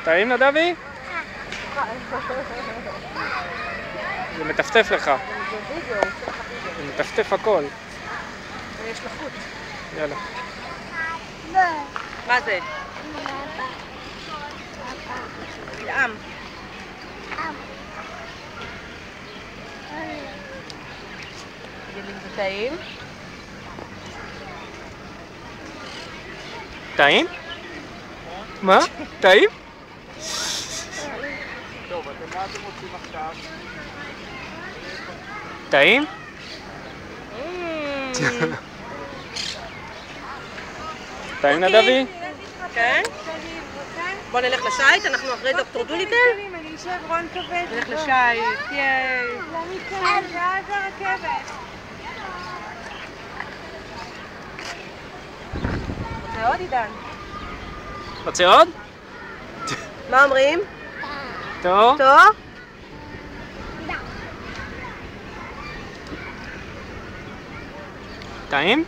טעים נדבי? זה מטפטף לך. זה מטפטף הכל. יש לחוט. יאללה. מה זה? טעם. זה טעים? טעים? מה? טעים? טוב, מה אתם רוצים עכשיו? טעים? טעים נדבי? כן? בוא נלך לשייט, אנחנו אחרי דוקטור דוליטל. אני אשב רון כבד. נלך לשייט, ייי. למכאן, ואז הרכבת. רוצה עוד עידן? רוצה עוד? מה אומרים? טוב. טוב? טעים?